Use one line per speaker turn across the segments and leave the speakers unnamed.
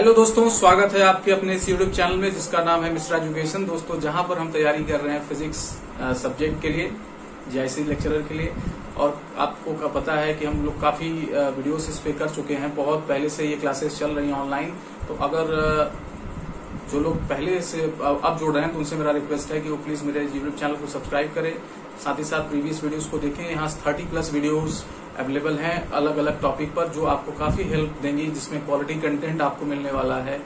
Hello दोस्तों, स्वागत है आपके अपने इस यूट्यूब चैनल में जिसका नाम है मिश्रा एजुकेशन। दोस्तों, जहां पर हम तैयारी कर रहे हैं फिजिक्स सब्जेक्ट के लिए, जीआईसी लेक्चरर के लिए। और आपको का पता है कि हम लोग काफी वीडियोस इस पे कर चुके हैं, बहुत पहले से ये क्लासेस चल रही हैं ऑनलाइन। तो अगर जो लोग पहले से अब जुड़ रहे हैं तो उनसे मेरा रिक्वेस्ट है कि वो प्लीज मेरे यूट्यूब चैनल को सब्सक्राइब करें, साथ ही साथ प्रीवियस वीडियोस को देखें। यहाँ 30+ वीडियोस अवेलेबल हैं अलग अलग टॉपिक पर, जो आपको काफी हेल्प देंगी, जिसमें क्वालिटी कंटेंट आपको मिलने वाला है।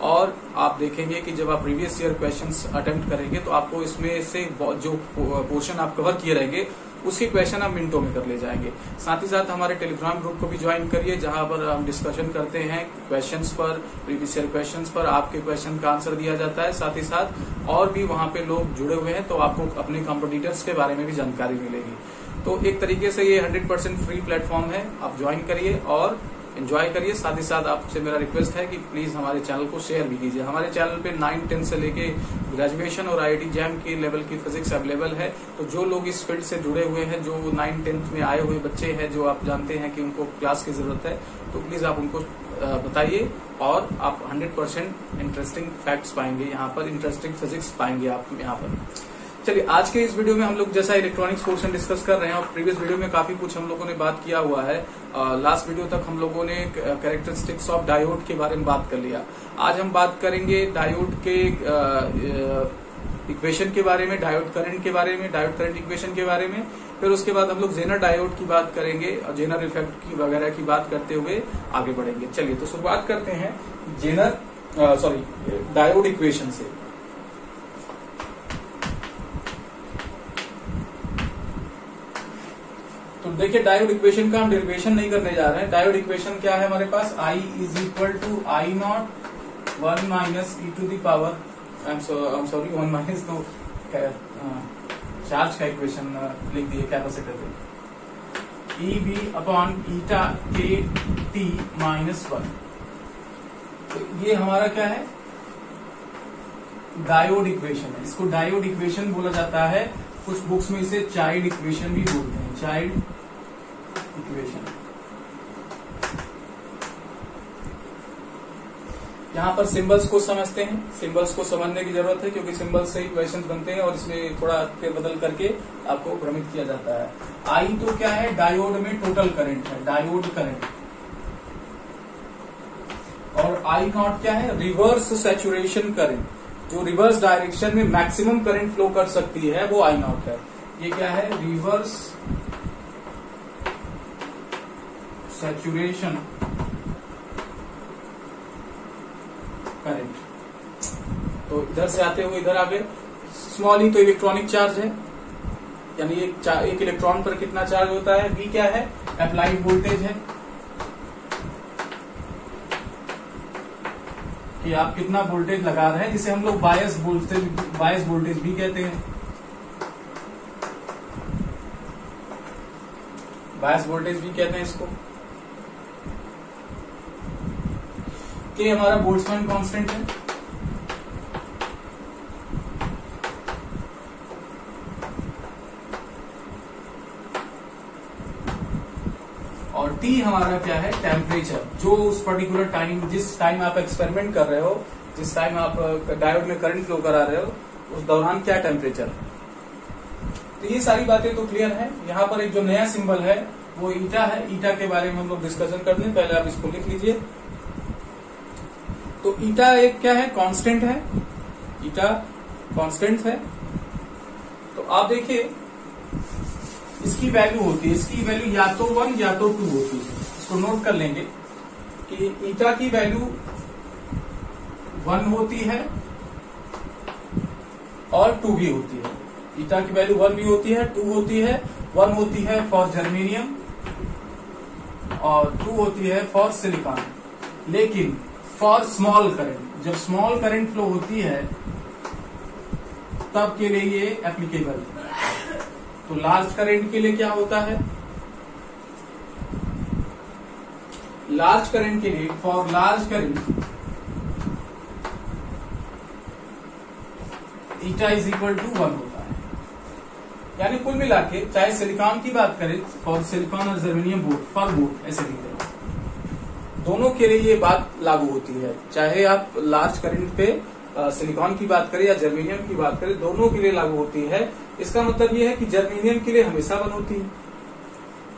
और आप देखेंगे कि जब आप प्रीवियस ईयर क्वेश्चंस अटेम्प्ट करेंगे तो आपको इसमें से जो पोर्शन आप कवर किए रहेंगे उसके क्वेश्चन आप मिनटों में कर ले जाएंगे। साथ ही साथ हमारे टेलीग्राम ग्रुप को भी ज्वाइन करिए, जहां पर हम डिस्कशन करते हैं क्वेश्चंस पर, प्रीवियस ईयर क्वेश्चंस पर, आपके क्वेश्चन का आंसर दिया जाता है। साथ ही साथ और भी वहां पे लोग जुड़े हुए हैं, तो आपको अपने कॉम्पिटिटर्स के बारे में भी जानकारी मिलेगी। तो एक तरीके से ये 100% फ्री प्लेटफॉर्म है, आप ज्वाइन करिए और एंजॉय करिए। साथ ही साथ आपसे मेरा रिक्वेस्ट है कि प्लीज हमारे चैनल को शेयर भी कीजिए। हमारे चैनल पे 9, 10 से लेके ग्रेजुएशन और आईआईटी जैम के लेवल की फिजिक्स अवेलेबल है। तो जो लोग इस फील्ड से जुड़े हुए हैं, जो 9, 10th में आए हुए बच्चे हैं, जो आप जानते हैं कि उनको क्लास की जरूरत है, तो प्लीज आप उनको बताइए और आप 100% इंटरेस्टिंग फैक्ट्स पाएंगे यहाँ पर, इंटरेस्टिंग फिजिक्स पाएंगे आप यहाँ पर। चलिए, आज के इस वीडियो में हम लोग जैसा इलेक्ट्रॉनिक्स पोर्शन डिस्कस कर रहे हैं, और प्रीवियस वीडियो में काफी कुछ हम लोगों ने बात किया हुआ है। लास्ट वीडियो तक हम लोगों ने कैरेक्टरिस्टिक्स ऑफ डायोड के बारे में बात कर लिया। आज हम बात करेंगे डायोड के इक्वेशन के बारे में, डायोड करंट के बारे में, डायोड करंट इक्वेशन के बारे में। फिर उसके बाद हम लोग जेनर डायोड की बात करेंगे और जेनर इफेक्ट की वगैरह की बात करते हुए आगे बढ़ेंगे। चलिए, तो शुरुआत करते हैं डायोड इक्वेशन से। तो देखिए, डायोड इक्वेशन का हम डेरिवेशन नहीं करने जा रहे हैं। डायोड इक्वेशन क्या है हमारे पास? I is equal to I naught 1 minus e to the power, I am sorry 1 minus, तो चार्ज का इक्वेशन लिख दिए कैपेसिटर पे, ई बी अपॉन ईटा के टी माइनस 1। तो ये हमारा क्या है? डायोड इक्वेशन है। इसको डायोड इक्वेशन बोला जाता है। कुछ बुक्स में इसे चाइल्ड इक्वेशन भी बोलते हैं, चाइल्ड इक्वेशन। यहाँ पर सिंबल्स को समझते हैं। सिंबल्स को समझने की जरूरत है, क्योंकि सिंबल्स से ही क्वेश्चन बनते हैं और इसमें थोड़ा फेरबदल करके आपको भ्रमित किया जाता है। आई तो क्या है? डायोड में टोटल करंट है, डायोड करंट। और आई नॉट क्या है? रिवर्स सैचुरेशन करंट, जो रिवर्स डायरेक्शन में मैक्सिमम करंट फ्लो कर सकती है, वो आई नॉट है। ये क्या है? Reverse saturation current. तो इधर से आते हुए इधर आ गए। स्मॉल ई तो इलेक्ट्रॉनिक चार्ज है, यानी एक इलेक्ट्रॉन पर कितना चार्ज होता है। वी क्या है? अप्लाइड वोल्टेज है, कि आप कितना वोल्टेज लगा रहे हैं, जिसे हम लोग बायस वोल्टेज भी कहते हैं। बायस वोल्टेज भी कहते हैं इसको। कि हमारा बोल्ट्जमैन कांस्टेंट है। और टी हमारा क्या है? टेम्परेचर। जो उस पर्टिकुलर टाइम, जिस टाइम आप एक्सपेरिमेंट कर रहे हो, जिस टाइम आप डायोड में करंट फ्लो करा रहे हो, उस दौरान क्या टेम्परेचर है। तो ये सारी बातें तो क्लियर है। यहाँ पर एक जो नया सिंबल है वो ईटा है। ईटा के बारे में हम लोग डिस्कशन करते हैं। पहले आप इसको लिख लीजिए। तो ईटा एक क्या है? कांस्टेंट है। ईटा कांस्टेंट है। तो आप देखिए, इसकी वैल्यू होती है, इसकी वैल्यू या तो 1 या तो 2 होती है। इसको नोट कर लेंगे कि ईटा की वैल्यू 1 होती है और 2 भी होती है। ईटा की वैल्यू 1 भी होती है, 2 होती है। 1 होती है फॉर जर्मेनियम और 2 होती है फॉर सिलिकॉन। लेकिन फॉर स्मॉल करंट, जब स्मॉल करंट फ्लो होती है तब के लिए ये एप्लीकेबल है। तो लार्ज करंट के लिए क्या होता है? लार्ज करंट के लिए, for large current, eta is equal to 1 होता है। यानी कुल मिला के, चाहे सिलिकॉन की बात करें, फॉर सिलिकॉन और जर्मेनियम बोथ, फॉर बोथ ऐसे लिखते हैं। दोनों के लिए ये बात लागू होती है, चाहे आप लार्ज करंट पे सिलिकॉन की बात करें या जर्मेनियम की बात करें, दोनों के लिए लागू होती है। इसका मतलब ये है कि जर्मेनियम के लिए हमेशा 1 होती है।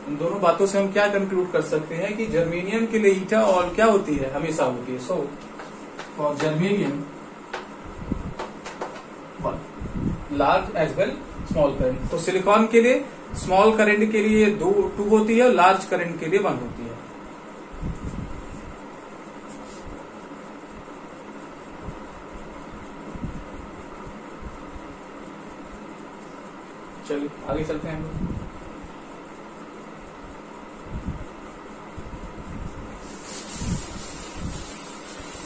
इन दोनों बातों से हम क्या कंक्लूड कर सकते हैं कि जर्मेनियम के लिए ईटा ऑल क्या होती है, हमेशा होती है। So for germanium large as well small current, तो सिलिकॉन के लिए स्मॉल करंट के लिए 2 होती है और लार्ज करंट के लिए 1 होती है। चलिए आगे चलते हैं हम लोग।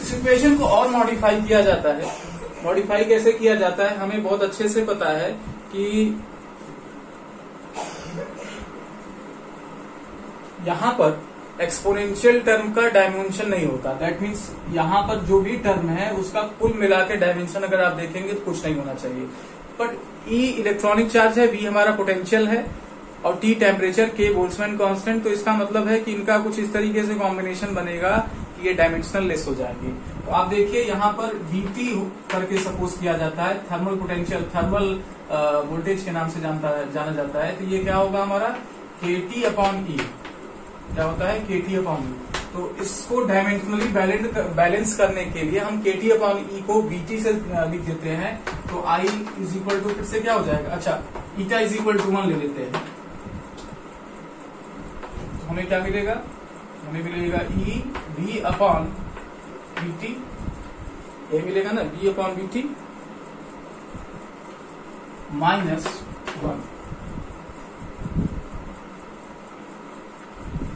इस इक्वेशन को और मॉडिफाई किया जाता है। मॉडिफाई कैसे किया जाता है हमें बहुत अच्छे से पता है कि यहां पर एक्सपोनेंशियल टर्म का डायमेंशन नहीं होता। दैट मीन्स यहां पर जो भी टर्म है उसका कुल मिला के डायमेंशन अगर आप देखेंगे तो कुछ नहीं होना चाहिए। बट E इलेक्ट्रॉनिक चार्ज है, V हमारा पोटेंशियल है और T temperature, K Boltzmann constant. तो इसका मतलब है कि इनका कुछ इस तरीके से कॉम्बिनेशन बनेगा कि ये डायमेंशनल लेस हो जाएंगे। तो आप देखिए यहाँ पर VT करके सपोज किया जाता है, थर्मल पोटेंशियल, थर्मल वोल्टेज के नाम से जाना जाता है। तो ये क्या होगा हमारा KT/E, क्या होता है KT/E। तो इसको डायमेंशनली बैलेंस करने के लिए हम KT/E को VT से लिख देते हैं। तो I इज इक्वल टू फिर से क्या हो जाएगा, अच्छा ईटा इज इक्वल टू 1 ले लेते हैं। हमें क्या मिलेगा, हमें मिलेगा EV/VT, ये मिलेगा ना V/VT -1।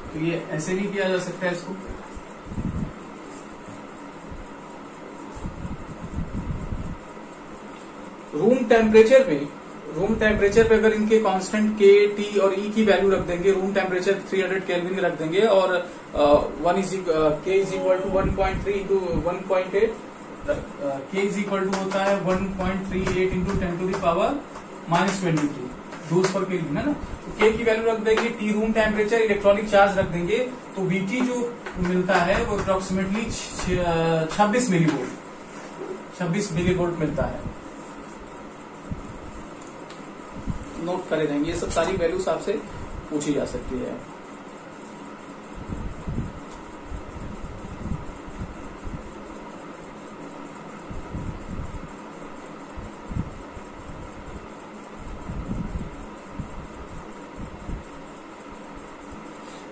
तो ये ऐसे भी किया जा सकता है इसको। रूम टेम्परेचर पे अगर इनके कांस्टेंट K, T और E की वैल्यू रख देंगे, रूम टेम्परेचर 300 केल्विन रख देंगे और K is equal to 1.3 into 1.8, K is equal to होता है 1.38 इंटू 10⁻⁻22 जूल्स पर केल्विन है ना। तो K की वैल्यू रख देंगे, T room temperature, electronic charge रख देंगे, तो VT जो मिलता है वो अप्रोक्सीमेटली 26 मिलीवोल्ट मिलता है। नोट करे रहेंगे, ये सब सारी वैल्यूज आपसे पूछी जा सकती है।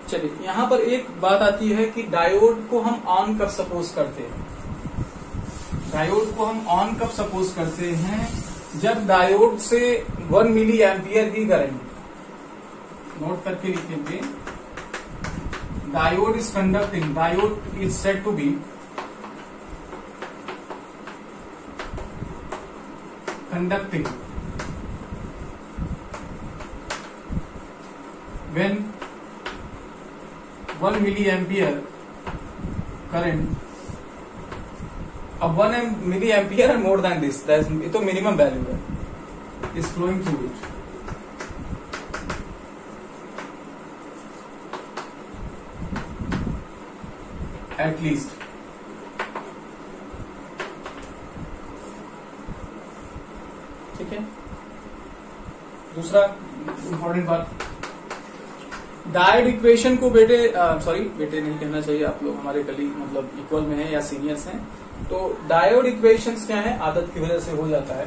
चलिए यहां पर एक बात आती है कि डायोड को हम ऑन कब सपोज करते हैं। डायोड को हम ऑन कब सपोज करते हैं, जब डायोड से 1 मिली एम्पियर की करंट, नोट करके लिखेंगे, diode is conducting, diode is said to be conducting when 1 milli ampere current, अब 1 मिली एम्पियर है मोर देन दिस, ये तो मिनिमम वैल्यू है, is flowing through it. At least ठीक है। दूसरा इंपॉर्टेंट बात, डायोड इक्वेशन को बेटे नहीं कहना चाहिए, आप लोग हमारे कलीग मतलब इक्वल में हैं या सीनियर्स हैं। तो डायोड इक्वेशंस क्या है, आदत की वजह से हो जाता है।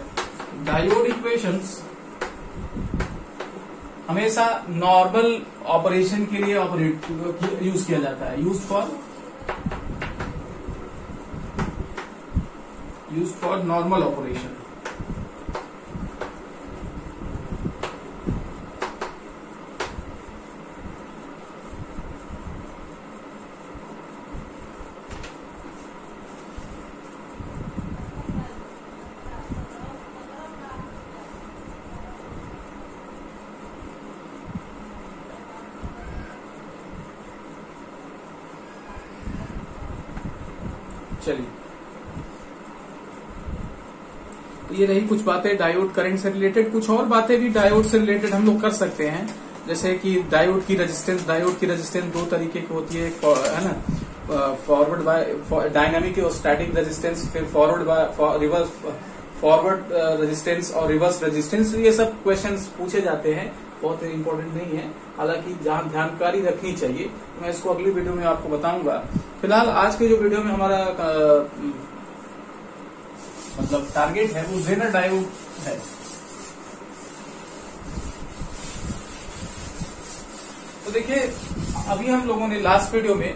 डायोड इक्वेशंस हमेशा नॉर्मल ऑपरेशन के लिए यूज किया जाता है, यूज फॉर नॉर्मल ऑपरेशन। चलिए तो ये रही कुछ बातें डायोड करंट से रिलेटेड। कुछ और बातें भी डायोड से रिलेटेड हम लोग कर सकते हैं, जैसे कि डायोड की रेजिस्टेंस 2 तरीके की होती है ना, फॉरवर्ड डायनामिक और स्टैटिक रेजिस्टेंस, फिर रिवर्स फॉरवर्ड रेजिस्टेंस और रिवर्स रेजिस्टेंस, ये सब क्वेश्चंस पूछे जाते हैं, बहुत इंपॉर्टेंट नहीं है, हालांकि जहां जानकारी रखनी चाहिए। मैं इसको अगली वीडियो में आपको बताऊंगा। फिलहाल आज के जो वीडियो में हमारा मतलब टारगेट है वो जेनर डायोड है। तो देखिए, अभी हम लोगों ने लास्ट वीडियो में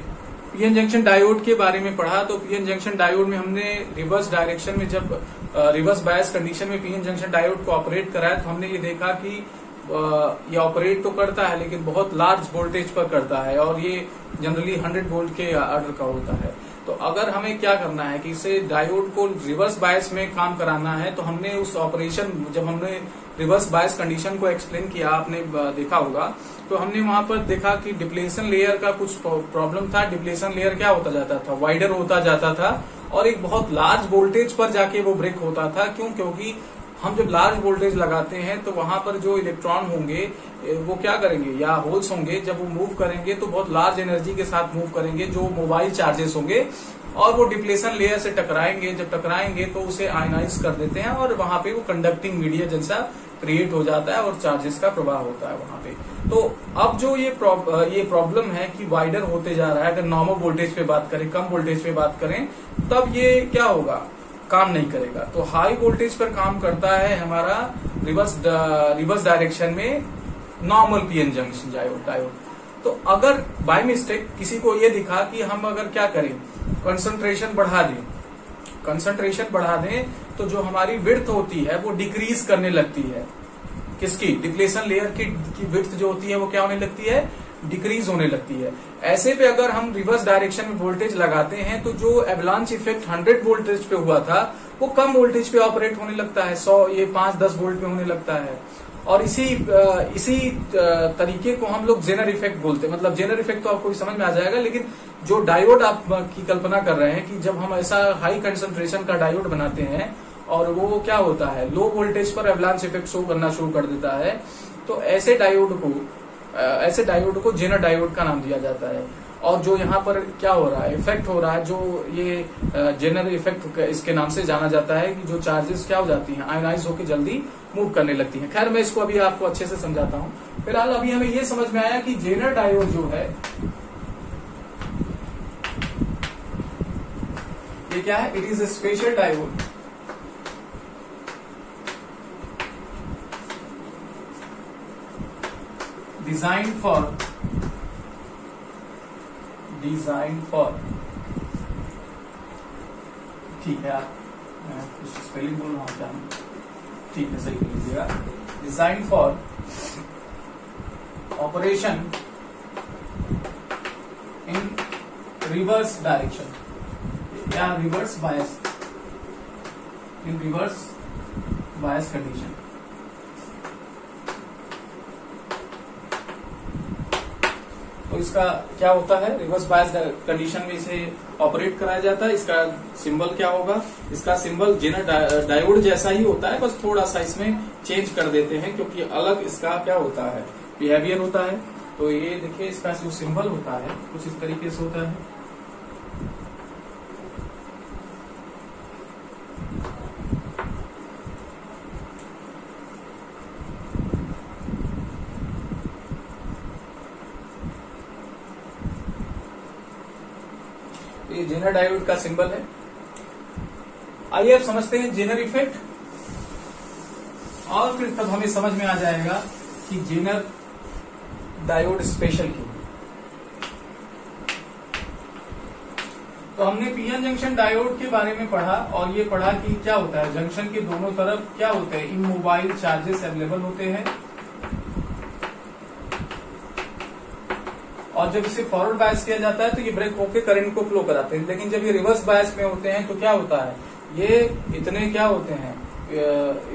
पीएन जंक्शन डायोड के बारे में पढ़ा। तो पीएन जंक्शन डायोड में हमने रिवर्स डायरेक्शन में, जब रिवर्स बायस कंडीशन में पीएन जंक्शन डायोड को ऑपरेट कराया, तो हमने ये देखा कि ये ऑपरेट तो करता है लेकिन बहुत लार्ज वोल्टेज पर करता है, और ये जनरली 100 वोल्ट के ऑर्डर का होता है। तो अगर हमें क्या करना है कि इसे डायोड को रिवर्स बायस में काम कराना है, तो हमने उस ऑपरेशन, जब हमने रिवर्स बायस कंडीशन को एक्सप्लेन किया, आपने देखा होगा, तो हमने वहां पर देखा कि डिप्लेशन लेयर का कुछ प्रॉब्लम था। डिप्लेशन लेयर क्या होता जाता था, वाइडर होता जाता था, और एक बहुत लार्ज वोल्टेज पर जाके वो ब्रेक होता था। क्यों? क्योंकि हम जब लार्ज वोल्टेज लगाते हैं तो वहां पर जो इलेक्ट्रॉन होंगे वो क्या करेंगे, या होल्स होंगे, जब वो मूव करेंगे तो बहुत लार्ज एनर्जी के साथ मूव करेंगे, जो मोबाइल चार्जेस होंगे, और वो डिप्लेशन लेयर से टकराएंगे। जब टकराएंगे तो उसे आयनाइज कर देते हैं, और वहां पे वो कंडक्टिंग मीडिया जैसा क्रिएट हो जाता है, और चार्जेस का प्रवाह होता है वहां पे। तो अब जो ये प्रॉब्लम है कि वाइडर होते जा रहा है, अगर नॉर्मल वोल्टेज पे बात करें, कम वोल्टेज पे बात करें, तब ये क्या होगा, काम नहीं करेगा। तो हाई वोल्टेज पर काम करता है हमारा रिवर्स डायरेक्शन में नॉर्मल पीएन जंक्शन डायोड। तो अगर बाय मिस्टेक किसी को ये दिखा कि हम अगर क्या करें, कंसंट्रेशन बढ़ा दें, तो जो हमारी विड्थ होती है वो डिक्रीज करने लगती है। किसकी? डिप्लेशन लेयर की विड्थ जो होती है वो क्या होने लगती है, डिक्रीज होने लगती है। ऐसे पे अगर हम रिवर्स डायरेक्शन में वोल्टेज लगाते हैं, तो जो एवलांच इफेक्ट 100 वोल्टेज पे हुआ था, वो कम वोल्टेज पे ऑपरेट होने लगता है, 100 ये 5-10 वोल्ट पे होने लगता है। और इसी तरीके को हम लोग जेनर इफेक्ट बोलते हैं। मतलब जेनर इफेक्ट तो आपको समझ में आ जाएगा, लेकिन जो डायोड आप की कल्पना कर रहे हैं कि जब हम ऐसा हाई कंसंट्रेशन का डायोड बनाते हैं और वो क्या होता है, लो वोल्टेज पर एवलांच इफेक्ट शो करना शुरू कर देता है, तो ऐसे डायोड को जेनर डायोड का नाम दिया जाता है। और जो यहाँ पर क्या हो रहा है, इफेक्ट हो रहा है, जो ये जेनर इफेक्ट इसके नाम से जाना जाता है, कि जो चार्जेस क्या हो जाती हैं, आयनाइज होकर जल्दी मूव करने लगती हैं। खैर, मैं इसको अभी आपको अच्छे से समझाता हूँ। फिलहाल अभी हमें ये समझ में आया कि जेनर डायोड जो है ये क्या है, it is a special diode designed for ठीक है, कुछ स्पेलिंग बोल रहा हूं क्या, ठीक है, सही बोल लीजिएगा। Design for operation in reverse direction या रिवर्स बायस, इन रिवर्स बायस कंडीशन। तो इसका क्या होता है, रिवर्स बायस कंडीशन में इसे ऑपरेट कराया जाता है। इसका सिंबल क्या होगा, इसका सिंबल जेनर डायोड जैसा ही होता है, बस थोड़ा सा इसमें चेंज कर देते हैं, क्योंकि अलग इसका क्या होता है, बिहेवियर होता है। तो ये देखिए, इसका जो सिंबल होता है कुछ इस तरीके से होता है। ये जेनर डायोड का सिंबल है। आइए अब समझते हैं जेनर इफेक्ट, और फिर तब हमें समझ में आ जाएगा कि जेनर डायोड स्पेशल क्यों। तो हमने पीएन जंक्शन डायोड के बारे में पढ़ा, और ये पढ़ा कि क्या होता है, जंक्शन के दोनों तरफ क्या होते हैं, इमोबाइल चार्जेस अवेलेबल होते हैं, और जब इसे फॉरवर्ड बायस किया जाता है तो ये ब्रेक होकर करंट को फ्लो कराते हैं। लेकिन जब ये रिवर्स बायस में होते हैं तो क्या होता है, ये इतने क्या होते हैं,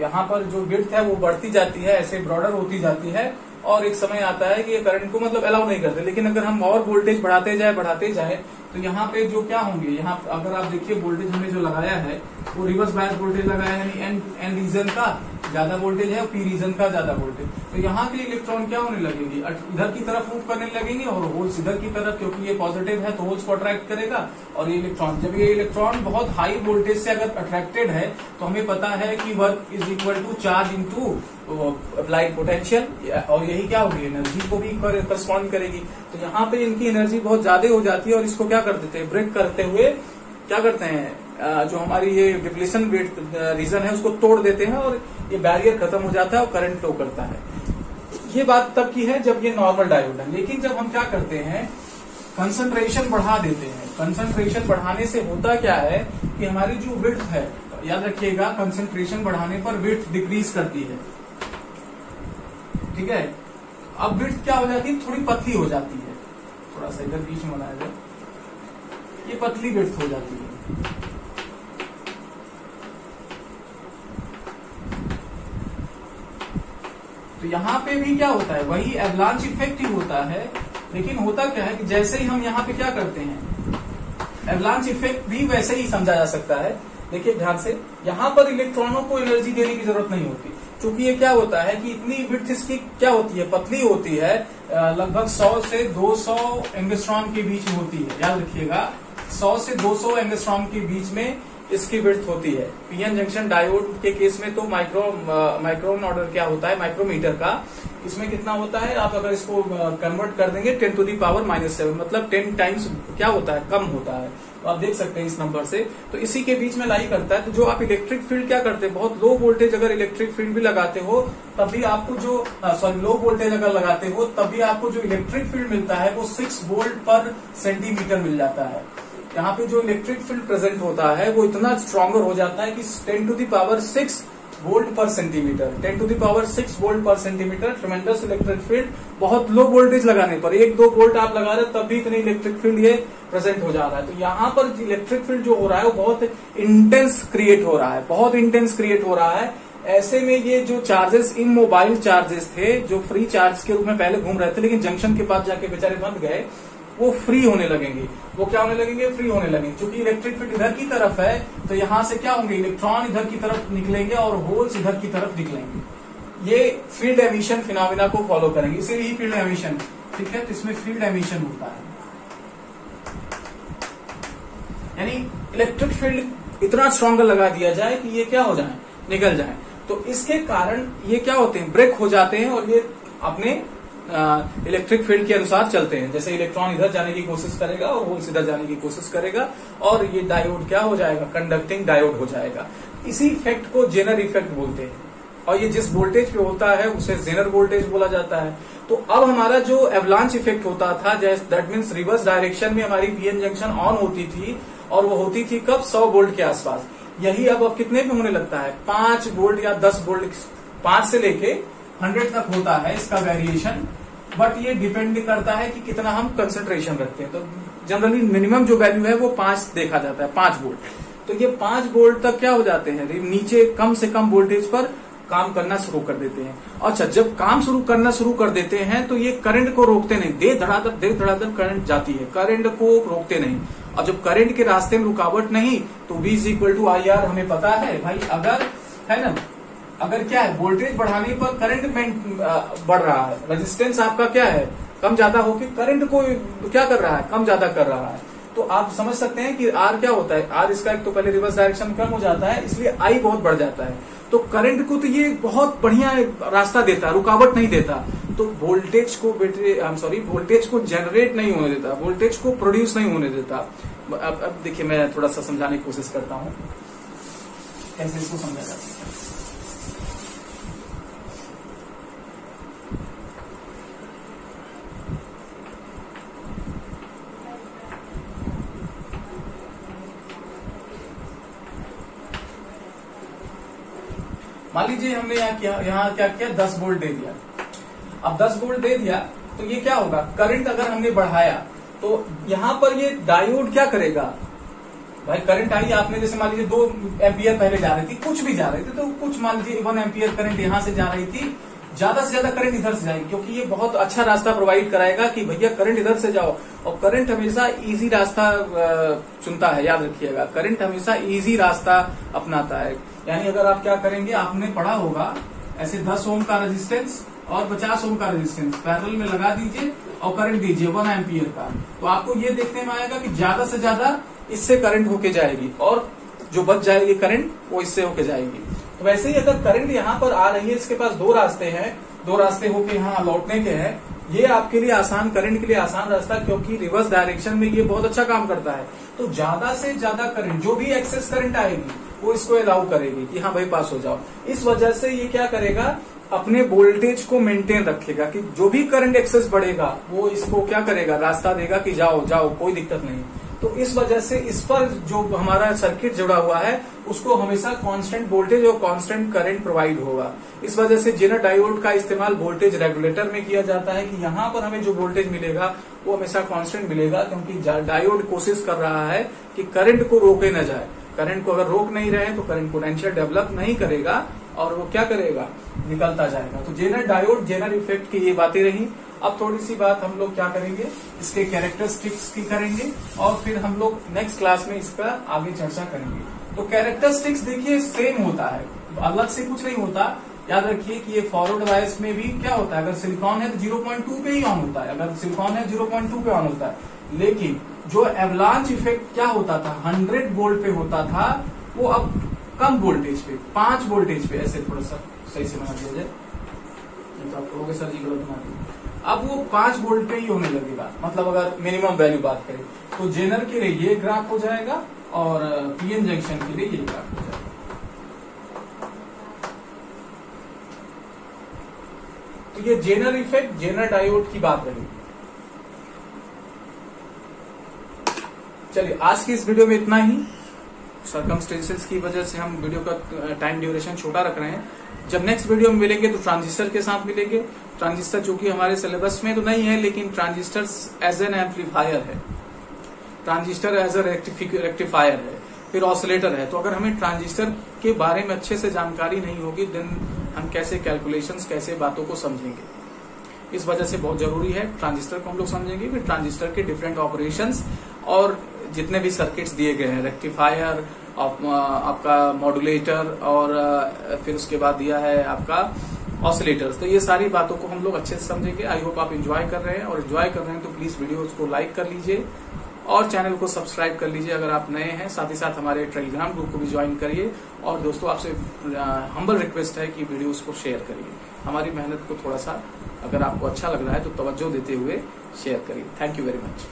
यहाँ पर जो विड्थ है वो बढ़ती जाती है, ऐसे ब्रॉडर होती जाती है, और एक समय आता है कि ये करंट को मतलब अलाउ नहीं करते। लेकिन अगर हम और वोल्टेज बढ़ाते जाए तो यहाँ पे जो क्या होंगे, यहाँ अगर आप देखिए वोल्टेज हमने जो लगाया है वो रिवर्स बायस वोल्टेज लगाया है, यानी एन रीजन का, ज्यादा वोल्टेज है, पी रीजन का ज्यादा वोल्टेज। तो यहाँ के इलेक्ट्रॉन क्या होने लगेंगे, इधर की तरफ मूव करने लगेंगे और होल्स इधर की तरफ, क्योंकि ये पॉजिटिव है तो होल्स को अट्रैक्ट करेगा। और ये इलेक्ट्रॉन, जब ये इलेक्ट्रॉन बहुत हाई वोल्टेज से अगर अट्रैक्टेड है तो हमें पता है कि work is equal to charge into applied potential, और यही क्या होगी, एनर्जी को भी करस्पॉन्ड करेगी। तो यहाँ पे इनकी एनर्जी बहुत ज्यादा हो जाती है और इसको क्या कर देते हैं, ब्रेक करते हुए क्या करते हैं, जो हमारी ये डिप्लीशन रीजन है उसको तोड़ देते हैं और ये बैरियर खत्म हो जाता है और करंट फ्लो करता है। ये बात तब की है जब ये नॉर्मल डायोड है। लेकिन जब हम क्या करते हैं, कंसंट्रेशन बढ़ा देते हैं, कंसंट्रेशन बढ़ाने से होता क्या है कि हमारी जो विड्थ है, याद रखिएगा कंसंट्रेशन बढ़ाने पर विड्थ डिक्रीज करती है, ठीक है। अब विड्थ क्या हो जाती है, थोड़ी पतली हो जाती है, थोड़ा सा इधर बीच में बनाया जाए, ये पतली विड्थ हो जाती है। तो यहाँ पे भी क्या होता है, वही एवलांच इफेक्ट ही होता है। लेकिन होता क्या है कि जैसे ही हम यहाँ पे क्या करते हैं, एवलांच इफेक्ट भी वैसे ही समझा जा सकता है। देखिए ध्यान से, यहाँ पर इलेक्ट्रॉनों को एनर्जी देने की जरूरत नहीं होती, क्योंकि ये क्या होता है कि इतनी विड्थ इसकी क्या होती है, पतली होती है, लगभग 100 से 200 एंगस्ट्रॉम के बीच में होती है। याद रखिएगा 100 से 200 एंगस्ट्रॉम के बीच में इसकी विड्थ होती है। पीएन जंक्शन डायोड के केस में तो माइक्रोन ऑर्डर क्या होता है, माइक्रोमीटर का, इसमें कितना होता है, आप अगर इसको कन्वर्ट कर देंगे 10 टू दी पावर -7, मतलब 10 टाइम्स क्या होता है, कम होता है। तो आप देख सकते हैं इस नंबर से, तो इसी के बीच में लाई करता है। तो जो आप इलेक्ट्रिक फील्ड क्या करते हैं, बहुत लो वोल्टेज अगर इलेक्ट्रिक फील्ड भी लगाते हो तब भी आपको जो लो वोल्टेज अगर लगाते हो तब भी आपको जो इलेक्ट्रिक फील्ड मिलता है वो 6 वोल्ट पर सेंटीमीटर मिल जाता है। यहाँ पे जो इलेक्ट्रिक फील्ड प्रेजेंट होता है वो इतना स्ट्रॉन्गर हो जाता है कि 10 to the power 6 volt per centimetre, 10 to the power 6 volt per centimetre tremendous electric field. बहुत लो वोल्टेज लगाने पर 1-2 वोल्ट आप लगा रहे तब भी इतनी इलेक्ट्रिक फील्ड ये प्रेजेंट हो जा रहा है। तो यहाँ पर इलेक्ट्रिक फील्ड जो हो रहा है वो बहुत इंटेंस क्रिएट हो रहा है, बहुत इंटेंस क्रिएट हो रहा है। ऐसे में ये जो चार्जेस, इमोबाइल चार्जेस थे जो फ्री चार्ज के रूप में पहले घूम रहे थे, लेकिन जंक्शन के पास जाके बेचारे बंद गए, वो फ्री होने लगेंगे। वो क्या होने लगेंगे, फ्री होने लगेंगे। क्योंकि इलेक्ट्रिक फील्ड इधर की तरफ है तो यहां से क्या होंगे, इलेक्ट्रॉन इधर की तरफ निकलेंगे और होल्स इधर की तरफ निकलेंगे। ये फील्ड एमिशन फिनोमिना को फॉलो करेंगे, इसे ही फील्ड एमिशन, ठीक है। तो इसमें फील्ड एमिशन होता है, यानी इलेक्ट्रिक फील्ड इतना स्ट्रॉन्गर लगा दिया जाए कि ये क्या हो जाए, निकल जाए। तो इसके कारण ये क्या होते हैं, ब्रेक हो जाते हैं और ये अपने इलेक्ट्रिक फील्ड के अनुसार चलते हैं। जैसे इलेक्ट्रॉन इधर जाने की कोशिश करेगा और होल्स इधर जाने की कोशिश करेगा और ये डायोड क्या हो जाएगा, कंडक्टिंग डायोड हो जाएगा। इसी इफेक्ट को जेनर इफेक्ट बोलते हैं और ये जिस वोल्टेज पे होता है उसे जेनर वोल्टेज बोला जाता है। तो अब हमारा जो एवलांच इफेक्ट होता था, दैट मीन्स रिवर्स डायरेक्शन में हमारी पीएन जंक्शन ऑन होती थी और वो होती थी कब, 100 वोल्ट के आसपास। यही अब कितने पे होने लगता है, 5 वोल्ट या 10 वोल्ट, 5 से लेके 100 तक होता है इसका वेरिएशन। बट ये डिपेंड करता है कि कितना हम कंसंट्रेशन रखते हैं। तो जनरली मिनिमम जो वैल्यू है वो 5 देखा जाता है, 5 वोल्ट। तो ये 5 वोल्ट तक क्या हो जाते हैं, नीचे कम से कम वोल्टेज पर काम करना शुरू कर देते हैं। अच्छा, जब काम शुरू करना शुरू कर देते हैं तो ये करंट को रोकते नहीं, दे धड़ाधड़ करंट जाती है, करंट को रोकते नहीं। और जब करंट के रास्ते में रुकावट नहीं तो V = IR हमें पता है भाई। अगर है ना, अगर क्या है, वोल्टेज बढ़ाने पर करंट बढ़ रहा है, रेजिस्टेंस आपका क्या है, कम ज्यादा होकर करंट को क्या कर रहा है, कम ज्यादा कर रहा है। तो आप समझ सकते हैं कि R क्या होता है, R इसका एक तो पहले रिवर्स डायरेक्शन कम हो जाता है, इसलिए I बहुत बढ़ जाता है। तो करंट को तो ये बहुत बढ़िया रास्ता देता है, रुकावट नहीं देता। तो वोल्टेज को वोल्टेज को जनरेट नहीं होने देता, वोल्टेज को प्रोड्यूस नहीं होने देता। अब देखिए मैं थोड़ा सा समझाने की कोशिश करता हूँ कैसे इसको समझा जाता है। मान लीजिए हमने यहाँ क्या किया, 10 वोल्ट दे दिया। अब 10 वोल्ट दे दिया तो ये क्या होगा, करंट अगर हमने बढ़ाया तो यहाँ पर ये डायोड क्या करेगा भाई, करंट आई आपने, जैसे मान लीजिए 2 एम्पियर पहले जा रही थी, कुछ भी जा रही थी, तो कुछ मान लीजिए 1 एम्पियर करंट यहाँ से जा रही थी, ज्यादा से ज्यादा करंट इधर से जाएंगे, क्योंकि ये बहुत अच्छा रास्ता प्रोवाइड कराएगा कि भैया करंट इधर से जाओ। और करंट हमेशा इजी रास्ता चुनता है, याद रखिएगा, करंट हमेशा इजी रास्ता अपनाता है। यानी अगर आप क्या करेंगे, आपने पढ़ा होगा ऐसे 10 ओम का रेजिस्टेंस और 50 ओम का रेजिस्टेंस पैरेलल में लगा दीजिए और करंट दीजिए 1 एम्पियर का, तो आपको ये देखने में आएगा कि ज्यादा से ज्यादा इससे करंट होके जाएगी और जो बच जाएगी करंट वो इससे होके जाएगी। तो वैसे ही अगर करंट यहाँ पर आ रही है, इसके पास 2 रास्ते हैं, 2 रास्ते होके यहाँ लौटने के हैं, ये आपके लिए आसान, करंट के लिए आसान रास्ता, क्योंकि रिवर्स डायरेक्शन में ये बहुत अच्छा काम करता है। तो ज्यादा से ज्यादा करंट, जो भी एक्सेस करंट आएगी वो इसको अलाउ करेगी कि हाँ भाई पास हो जाओ। इस वजह से ये क्या करेगा, अपने वोल्टेज को मेंटेन रखेगा कि जो भी करंट एक्सेस बढ़ेगा वो इसको क्या करेगा, रास्ता देगा कि जाओ जाओ, कोई दिक्कत नहीं। तो इस वजह से इस पर जो हमारा सर्किट जुड़ा हुआ है उसको हमेशा कांस्टेंट वोल्टेज और कांस्टेंट करंट प्रोवाइड होगा। इस वजह से जेनर डायोड का इस्तेमाल वोल्टेज रेगुलेटर में किया जाता है कि यहाँ पर हमें जो वोल्टेज मिलेगा वो हमेशा कांस्टेंट मिलेगा, क्योंकि डायोड कोशिश कर रहा है कि करंट को रोके न जाए। करंट को अगर रोक नहीं रहे तो करंट पोटेंशियल डेवलप नहीं करेगा और वो क्या करेगा, निकलता जाएगा। तो जेनर डायोड, जेनर इफेक्ट की ये बातें रही। अब थोड़ी सी बात हम लोग क्या करेंगे, इसके कैरेक्टरिस्टिक्स की करेंगे और फिर हम लोग नेक्स्ट क्लास में इसका आगे चर्चा करेंगे। तो कैरेक्टरिस्टिक्स देखिए सेम होता है, अलग से कुछ नहीं होता। याद रखिए कि ये फॉरवर्ड बायस में भी क्या होता है, अगर सिलिकॉन है तो 0.2 पे ही ऑन होता है, अगर सिलिकॉन है 0.2 पे ऑन होता है। लेकिन जो एवलांच इफेक्ट क्या होता था, 100 वोल्ट पे होता था, वो अब कम वोल्टेज पे, 5 वोल्टेज पे, ऐसे थोड़ा सा सही से बना दिया जाए, तो आप कहोगे सर जी गलत बना दिया। अब वो 5 वोल्ट पे ही होने लगेगा, मतलब अगर मिनिमम वैल्यू बात करें तो जेनर के लिए ये ग्राफ हो जाएगा और पीएन जंक्शन के लिए ये ग्राफ हो जाएगा। तो ये जेनर इफेक्ट, जेनर डायोड की बात रही। चलिए आज की इस वीडियो में इतना ही। सर्कमस्टेंसेस की वजह से हम वीडियो का टाइम ड्यूरेशन छोटा रख रहे हैं। जब नेक्स्ट वीडियो में मिलेंगे तो ट्रांजिस्टर के साथ मिलेंगे। ट्रांजिस्टर जो कि हमारे सिलेबस में तो नहीं है, लेकिन ट्रांजिस्टर एज एन एम्पलीफायर है, ट्रांजिस्टर एज ए रेक्टिफायर है, फिर ऑसिलेटर है। तो अगर हमें ट्रांजिस्टर के बारे में अच्छे से जानकारी नहीं होगी देन हम कैसे कैलकुलेशंस, कैसे बातों को समझेंगे। इस वजह से बहुत जरूरी है ट्रांजिस्टर को हम लोग समझेंगे, फिर ट्रांजिस्टर के डिफरेंट ऑपरेशंस और जितने भी सर्किट्स दिए गए हैं, रेक्टिफायर, आपका मॉड्यूलेटर और फिर उसके बाद दिया है आपका ऑसिलेटर्स। तो ये सारी बातों को हम लोग अच्छे से समझेंगे। आई होप आप एंजॉय कर रहे हैं, और एंजॉय कर रहे हैं तो प्लीज वीडियो को लाइक कर लीजिए और चैनल को सब्सक्राइब कर लीजिए अगर आप नए हैं। साथ ही साथ हमारे टेलीग्राम ग्रुप को भी ज्वाइन करिए। और दोस्तों आपसे हम्बल रिक्वेस्ट है कि वीडियोस को शेयर करिए। हमारी मेहनत को थोड़ा सा अगर आपको अच्छा लग रहा है तो तवज्जो देते हुए शेयर करिए। Thank you very much.